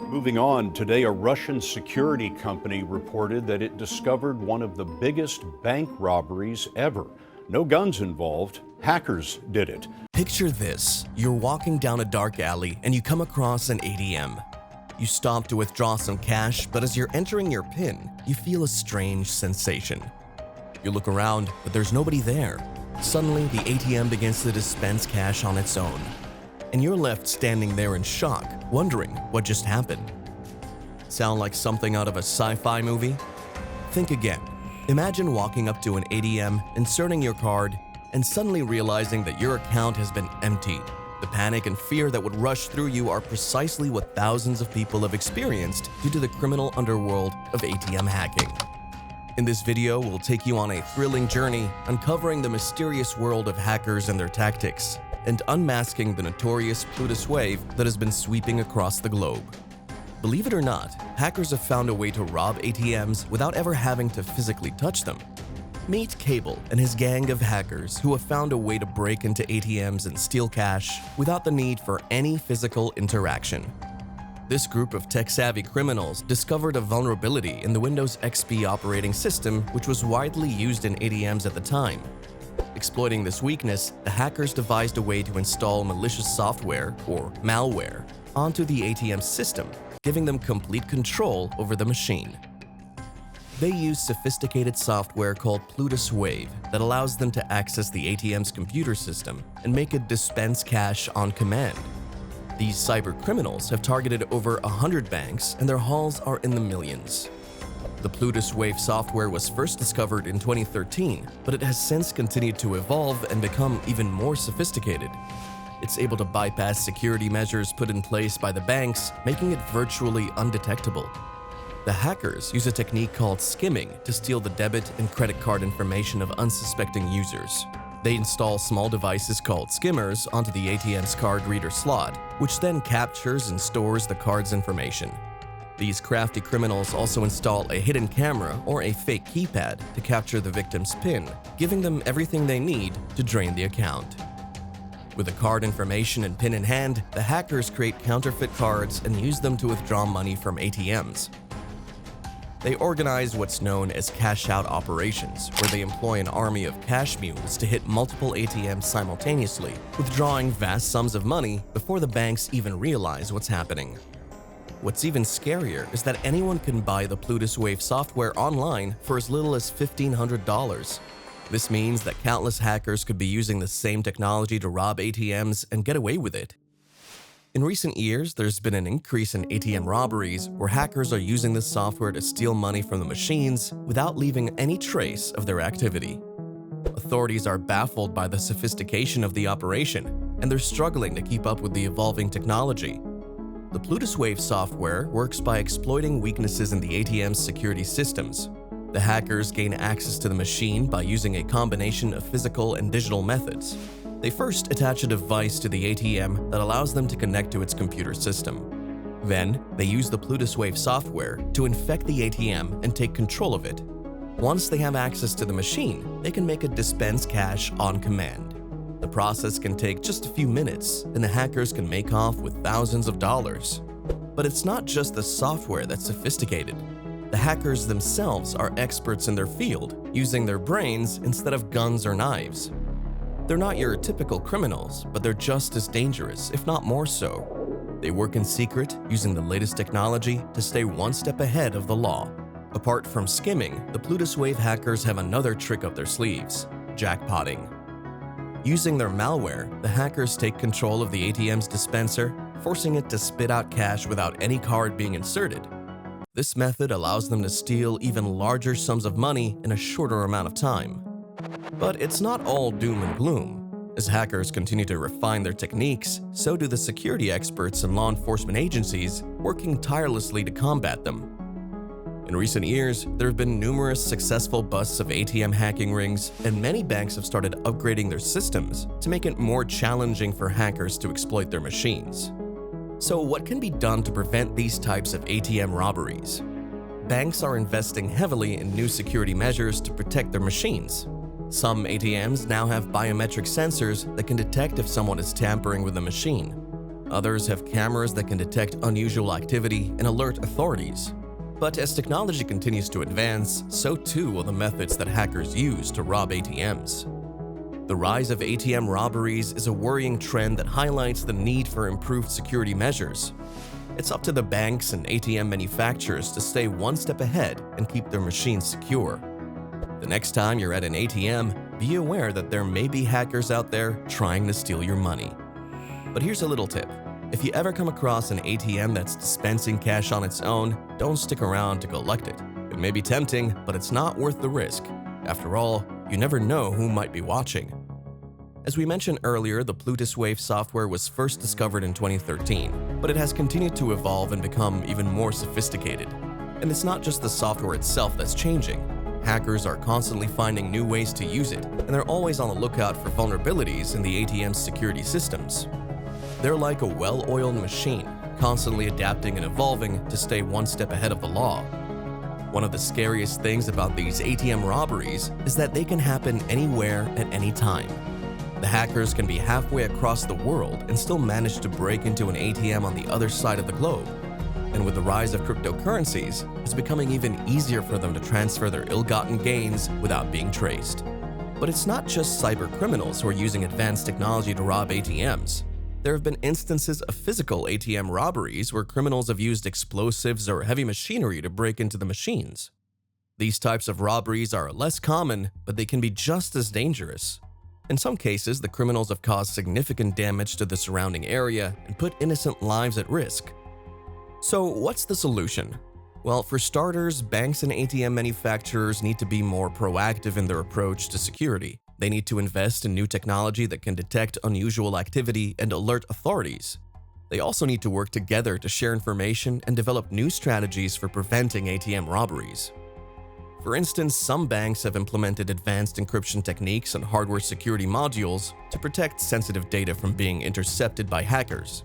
Moving on, today a Russian security company reported that it discovered one of the biggest bank robberies ever. No guns involved, hackers did it. Picture this. You're walking down a dark alley and you come across an ATM. You stop to withdraw some cash, but as you're entering your PIN, you feel a strange sensation. You look around, but there's nobody there. Suddenly, the ATM begins to dispense cash on its own. And you're left standing there in shock, wondering what just happened. Sound like something out of a sci-fi movie? Think again. Imagine walking up to an ATM, inserting your card, and suddenly realizing that your account has been emptied. The panic and fear that would rush through you are precisely what thousands of people have experienced due to the criminal underworld of ATM hacking. In this video, we'll take you on a thrilling journey, uncovering the mysterious world of hackers and their tactics, and unmasking the notorious Plutus wave that has been sweeping across the globe. Believe it or not, hackers have found a way to rob ATMs without ever having to physically touch them. Meet Cable and his gang of hackers who have found a way to break into ATMs and steal cash without the need for any physical interaction. This group of tech-savvy criminals discovered a vulnerability in the Windows XP operating system, which was widely used in ATMs at the time. Exploiting this weakness, the hackers devised a way to install malicious software, or malware, onto the ATM system, giving them complete control over the machine. They use sophisticated software called Plutus Wave that allows them to access the ATM's computer system and make it dispense cash on command. These cyber criminals have targeted over 100 banks, and their hauls are in the millions. The Plutus Wave software was first discovered in 2013, but it has since continued to evolve and become even more sophisticated. It's able to bypass security measures put in place by the banks, making it virtually undetectable. The hackers use a technique called skimming to steal the debit and credit card information of unsuspecting users. They install small devices called skimmers onto the ATM's card reader slot, which then captures and stores the card's information. These crafty criminals also install a hidden camera or a fake keypad to capture the victim's PIN, giving them everything they need to drain the account. With the card information and PIN in hand, the hackers create counterfeit cards and use them to withdraw money from ATMs. They organize what's known as cash-out operations, where they employ an army of cash mules to hit multiple ATMs simultaneously, withdrawing vast sums of money before the banks even realize what's happening. What's even scarier is that anyone can buy the Plutus Wave software online for as little as $1,500. This means that countless hackers could be using the same technology to rob ATMs and get away with it. In recent years, there's been an increase in ATM robberies where hackers are using this software to steal money from the machines without leaving any trace of their activity. Authorities are baffled by the sophistication of the operation, and they're struggling to keep up with the evolving technology. The Plutus Wave software works by exploiting weaknesses in the ATM's security systems. The hackers gain access to the machine by using a combination of physical and digital methods. They first attach a device to the ATM that allows them to connect to its computer system. Then, they use the Plutus Wave software to infect the ATM and take control of it. Once they have access to the machine, they can make it dispense cash on command. The process can take just a few minutes, and the hackers can make off with thousands of dollars. But it's not just the software that's sophisticated. The hackers themselves are experts in their field, using their brains instead of guns or knives. They're not your typical criminals, but they're just as dangerous, if not more so. They work in secret, using the latest technology to stay one step ahead of the law. Apart from skimming, the Plutus Wave hackers have another trick up their sleeves: jackpotting. Using their malware, the hackers take control of the ATM's dispenser, forcing it to spit out cash without any card being inserted. This method allows them to steal even larger sums of money in a shorter amount of time. But it's not all doom and gloom. As hackers continue to refine their techniques, so do the security experts and law enforcement agencies working tirelessly to combat them. In recent years, there have been numerous successful busts of ATM hacking rings, and many banks have started upgrading their systems to make it more challenging for hackers to exploit their machines. So what can be done to prevent these types of ATM robberies? Banks are investing heavily in new security measures to protect their machines. Some ATMs now have biometric sensors that can detect if someone is tampering with the machine. Others have cameras that can detect unusual activity and alert authorities. But as technology continues to advance, so too will the methods that hackers use to rob ATMs. The rise of ATM robberies is a worrying trend that highlights the need for improved security measures. It's up to the banks and ATM manufacturers to stay one step ahead and keep their machines secure. The next time you're at an ATM, be aware that there may be hackers out there trying to steal your money. But here's a little tip. If you ever come across an ATM that's dispensing cash on its own, don't stick around to collect it. It may be tempting, but it's not worth the risk. After all, you never know who might be watching. As we mentioned earlier, the Plutus Wave software was first discovered in 2013, but it has continued to evolve and become even more sophisticated. And it's not just the software itself that's changing. Hackers are constantly finding new ways to use it, and they're always on the lookout for vulnerabilities in the ATM's security systems. They're like a well-oiled machine, constantly adapting and evolving to stay one step ahead of the law. One of the scariest things about these ATM robberies is that they can happen anywhere at any time. The hackers can be halfway across the world and still manage to break into an ATM on the other side of the globe. And with the rise of cryptocurrencies, it's becoming even easier for them to transfer their ill-gotten gains without being traced. But it's not just cyber criminals who are using advanced technology to rob ATMs. There have been instances of physical ATM robberies where criminals have used explosives or heavy machinery to break into the machines. These types of robberies are less common, but they can be just as dangerous. In some cases, the criminals have caused significant damage to the surrounding area and put innocent lives at risk. So what's the solution? Well, for starters, banks and ATM manufacturers need to be more proactive in their approach to security. They need to invest in new technology that can detect unusual activity and alert authorities. They also need to work together to share information and develop new strategies for preventing ATM robberies. For instance, some banks have implemented advanced encryption techniques and hardware security modules to protect sensitive data from being intercepted by hackers.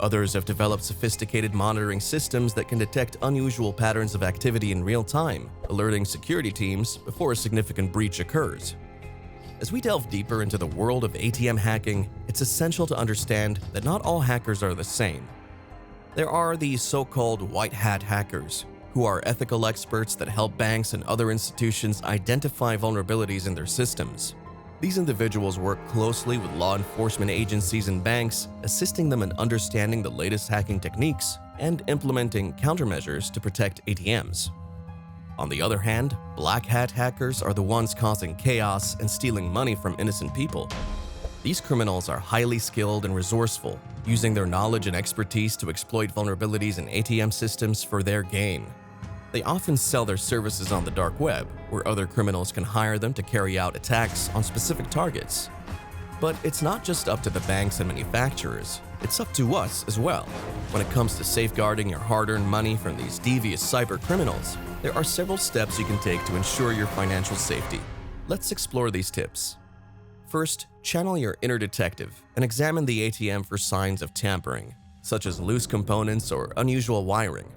Others have developed sophisticated monitoring systems that can detect unusual patterns of activity in real time, alerting security teams before a significant breach occurs. As we delve deeper into the world of ATM hacking, it's essential to understand that not all hackers are the same. There are the so-called white hat hackers, who are ethical experts that help banks and other institutions identify vulnerabilities in their systems. These individuals work closely with law enforcement agencies and banks, assisting them in understanding the latest hacking techniques and implementing countermeasures to protect ATMs. On the other hand, black hat hackers are the ones causing chaos and stealing money from innocent people. These criminals are highly skilled and resourceful, using their knowledge and expertise to exploit vulnerabilities in ATM systems for their gain. They often sell their services on the dark web, where other criminals can hire them to carry out attacks on specific targets. But it's not just up to the banks and manufacturers, it's up to us as well. When it comes to safeguarding your hard-earned money from these devious cyber criminals, there are several steps you can take to ensure your financial safety. Let's explore these tips. First, channel your inner detective and examine the ATM for signs of tampering, such as loose components or unusual wiring.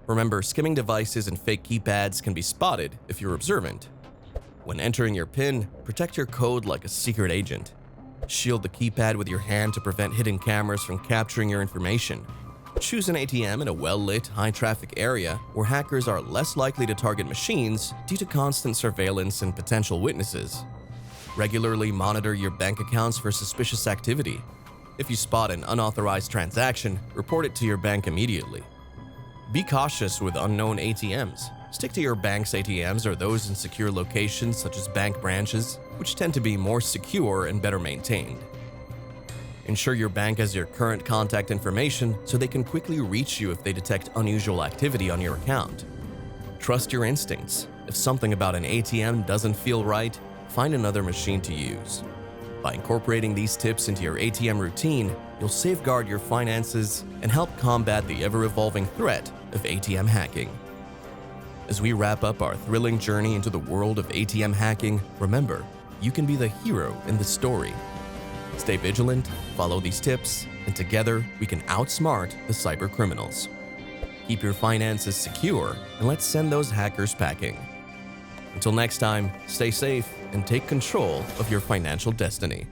Remember, skimming devices and fake keypads can be spotted if you're observant. When entering your PIN, protect your code like a secret agent. Shield the keypad with your hand to prevent hidden cameras from capturing your information. Choose an ATM in a well-lit, high-traffic area where hackers are less likely to target machines due to constant surveillance and potential witnesses. Regularly monitor your bank accounts for suspicious activity. If you spot an unauthorized transaction, report it to your bank immediately. Be cautious with unknown ATMs. Stick to your bank's ATMs or those in secure locations such as bank branches, which tend to be more secure and better maintained. Ensure your bank has your current contact information so they can quickly reach you if they detect unusual activity on your account. Trust your instincts. If something about an ATM doesn't feel right, find another machine to use. By incorporating these tips into your ATM routine, you'll safeguard your finances and help combat the ever-evolving threat of ATM hacking. As we wrap up our thrilling journey into the world of ATM hacking, remember, you can be the hero in the story. Stay vigilant, follow these tips, and together we can outsmart the cyber criminals. Keep your finances secure, and let's send those hackers packing. Until next time, stay safe and take control of your financial destiny.